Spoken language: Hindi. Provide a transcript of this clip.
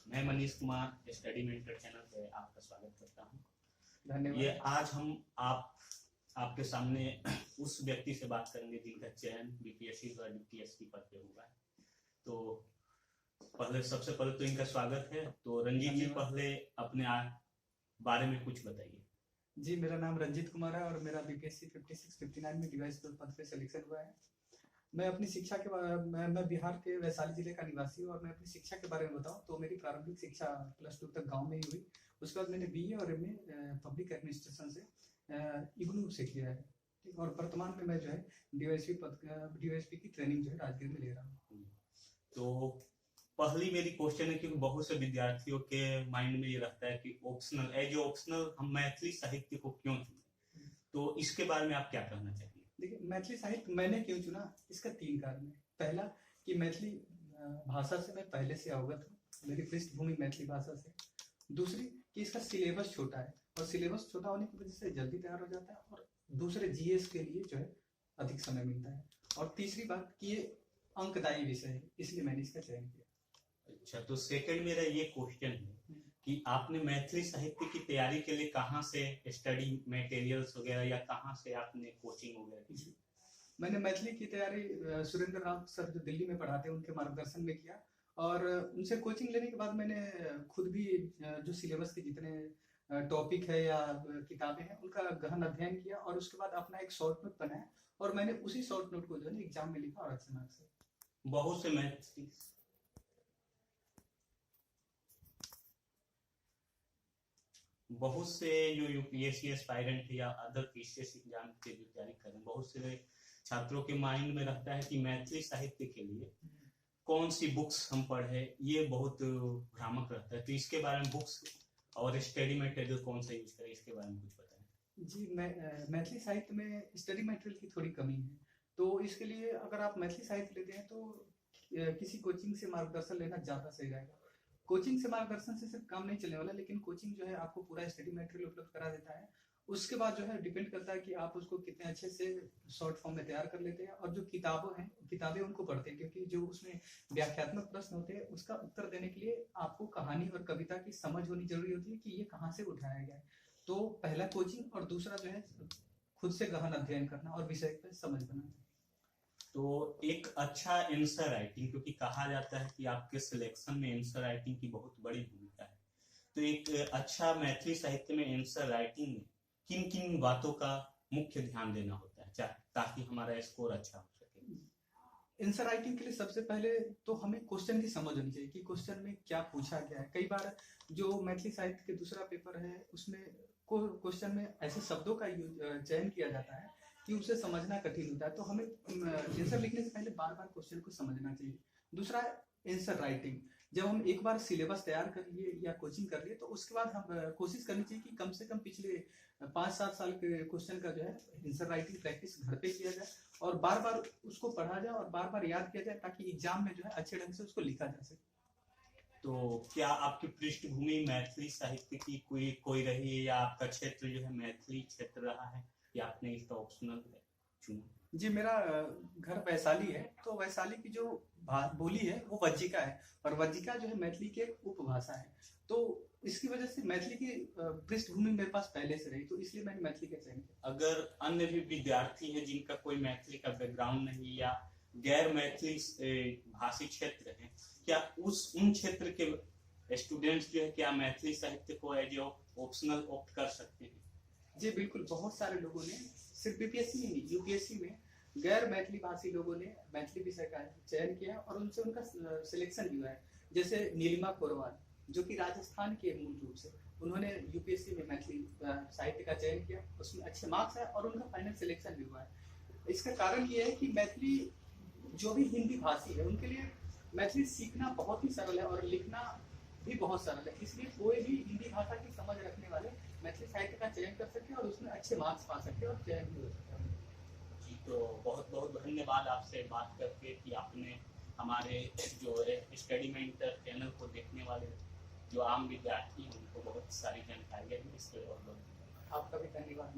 मैं Manish Kumar study mentor channel पे आपका स्वागत करता हूँ। धन्यवाद। ये आज हम आपके सामने उस व्यक्ति से बात करेंगे जिनका चयन बीपीएससी द्वारा डीपीएससी पद पे हुआ है। तो सबसे पहले तो इनका स्वागत है। तो रंजीत जी, पहले अपने बारे में कुछ बताइए। जी, मेरा नाम रंजीत कुमार है और मेरा बीपीएससी 56-59 में डिवाइस पद पे सिलेक्शन हुआ है। मैं अपनी शिक्षा के मैं बिहार के वैशाली जिले का निवासी हूँ और मैं अपनी शिक्षा के बारे में बताऊँ तो मेरी प्रारंभिक शिक्षा +2 तक गांव में ही हुई। उसके बाद मैंने बीए और एमए पब्लिक एडमिनिस्ट्रेशन से इग्नू से किया है। ठीक, और वर्तमान में मैं जो है डीवाईएसपी की ट्रेनिंग जो है राजगीर में ले रहा हूँ। तो पहली मेरी क्वेश्चन है कि बहुत से विद्यार्थियों के माइंड में ये रहता है कि ऑप्शनल हम मैथिली साहित्य को क्यों चुने, तो इसके बारे में आप क्या कहना चाहिए? देखिए, मैथिली साहित्य मैंने क्यों चुना, इसका 3 कारण है। पहला कि मैथिली भाषा से मैं पहले से अवगत हूँ, मेरी पृष्ठभूमि मैथिली भाषा से। दूसरी कि इसका सिलेबस छोटा है और सिलेबस छोटा होने की वजह से जल्दी तैयार हो जाता है और दूसरे जीएस के लिए जो है अधिक समय मिलता है। और तीसरी बात कि ये अंकदायी विषय है, इसलिए मैंने इसका चयन किया। अच्छा, तो सेकंड मेरा ये क्वेश्चन है कि आपने मैथिली साहित्य की तैयारी के लिए कहाँ से स्टडी मटेरियल्स वगैरह या कहाँ से आपने कोचिंग वगैरह की? मैंने मैथिली की तैयारी सुरेंद्र राम सर जो दिल्ली में पढ़ाते हैं उनके मार्गदर्शन में किया और उनसे कोचिंग लेने के बाद मैंने खुद भी जो सिलेबस के जितने टॉपिक है या किताबें हैं उनका गहन अध्ययन किया और उसके बाद अपना एक शॉर्ट नोट बनाया और मैंने उसी शॉर्ट नोट को जो है एग्जाम में लिखा और अच्छे मार्क्स से। बहुत से जो यूपीएससी एस्पायरेंट या अदर पीसीएस एग्जाम की जो तैयारी कर रहे हैं, बहुत से छात्रों के माइंड में रहता है कि मैथिली साहित्य के लिए कौन सी बुक्स हम पढ़े, ये बहुत भ्रामक रहता है। तो इसके बारे में बुक्स और स्टडी मटेरियल कौन सा यूज करें, इसके बारे में कुछ बताएं। जी, मैथिली साहित्य में स्टडी मटेरियल की थोड़ी कमी है, तो इसके लिए अगर आप मैथिली साहित्य लेते हैं तो किसी कोचिंग से मार्गदर्शन लेना ज्यादा सही रहेगा। कोचिंग से मार्गदर्शन से सिर्फ काम नहीं चलने वाला, लेकिन कोचिंग जो है आपको पूरा स्टडी मटेरियल उपलब्ध करा देता है। उसके बाद जो है डिपेंड करता है कि आप उसको कितने अच्छे से शॉर्ट फॉर्म में तैयार कर लेते हैं और जो किताबें उनको पढ़ते हैं, क्योंकि जो उसमें व्याख्यात्मक प्रश्न होते हैं उसका उत्तर देने के लिए आपको कहानी और कविता की समझ होनी जरूरी होती है कि ये कहाँ से उठाया गया है। तो पहला कोचिंग और दूसरा जो है खुद से गहन अध्ययन करना और विषय पर समझ बनाना। तो एक अच्छा आंसर राइटिंग, क्योंकि कहा जाता है कि आपके सिलेक्शन में आंसर राइटिंग की बहुत बड़ी भूमिका है, तो एक अच्छा मैथिली साहित्य में आंसर राइटिंग में किन किन बातों का मुख्य ध्यान देना होता है ताकि हमारा स्कोर अच्छा हो सके? आंसर राइटिंग के लिए सबसे पहले तो हमें क्वेश्चन की समझ होनी चाहिए कि क्वेश्चन में क्या पूछा गया है। कई बार जो मैथिली साहित्य के दूसरा पेपर है उसमें क्वेश्चन में ऐसे शब्दों का चयन किया जाता है कि उसे समझना कठिन होता है, तो हमें आंसर लिखने से पहले बार बार क्वेश्चन को समझना चाहिए। दूसरा आंसर राइटिंग, जब हम एक बार सिलेबस तैयार कर लिए या कोचिंग कर लिए तो उसके बाद हम कोशिश करनी चाहिए कि कम से कम पिछले 5-7 साल के क्वेश्चन का जो है आंसर राइटिंग प्रैक्टिस घर पे किया जाए और बार बार उसको पढ़ा जाए और बार बार याद किया जाए ताकि एग्जाम में जो है अच्छे ढंग से उसको लिखा जा सके। तो क्या आपकी पृष्ठभूमि मैथिली साहित्य की कोई रही है या आपका क्षेत्र जो है मैथिली क्षेत्र रहा है या आपने इसका ऑप्शनल चुना? जी, मेरा घर वैशाली है, तो वैशाली की जो बोली है वो वज्जिका है और वज्जिका जो है मैथिली की एक उपभाषा है, तो इसकी वजह से मैथिली की पृष्ठभूमि मेरे पास पहले से रही, तो इसलिए मैंने मैथिली का चयन किया। अगर अन्य भी विद्यार्थी हैं जिनका कोई मैथिली का बैकग्राउंड नहीं या गैर मैथिली भाषी क्षेत्र है, क्या उन क्षेत्र के स्टूडेंट्स जो है क्या मैथिली साहित्य को एज ऑप्शनल ऑप्ट कर सकते हैं? जी बिल्कुल, बहुत सारे लोगों ने सिर्फ बीपीएससी में नहीं यूपीएससी में गैर मैथिली भाषी लोगों ने मैथिली विषय का चयन किया और उनसे उनका सिलेक्शन भी हुआ है। जैसे नीलिमा कोरवाल जो कि राजस्थान के मूल रूप से, उन्होंने यूपीएससी में मैथिली साहित्य का चयन किया, उसमें अच्छे मार्क्स है और उनका फाइनल सिलेक्शन भी हुआ है। इसका कारण ये है कि मैथिली जो भी हिंदी भाषी है उनके लिए मैथिली सीखना बहुत ही सरल है और लिखना भी बहुत सरल है, इसलिए कोई भी हिंदी भाषा की समझ रखने वाले मैथिली साहित्य का चयन कर सकते हैं और उसमें अच्छे मार्क्स पा सकते हैं और चयन भी हो सकता है। जी, तो बहुत बहुत धन्यवाद आपसे बात करके कि आपने हमारे जो स्टडी मेंटर चैनल को देखने वाले जो आम विद्यार्थी हैं उनको बहुत सारी जानकारियाँ दी। इसके लिए बहुत आपका भी धन्यवाद।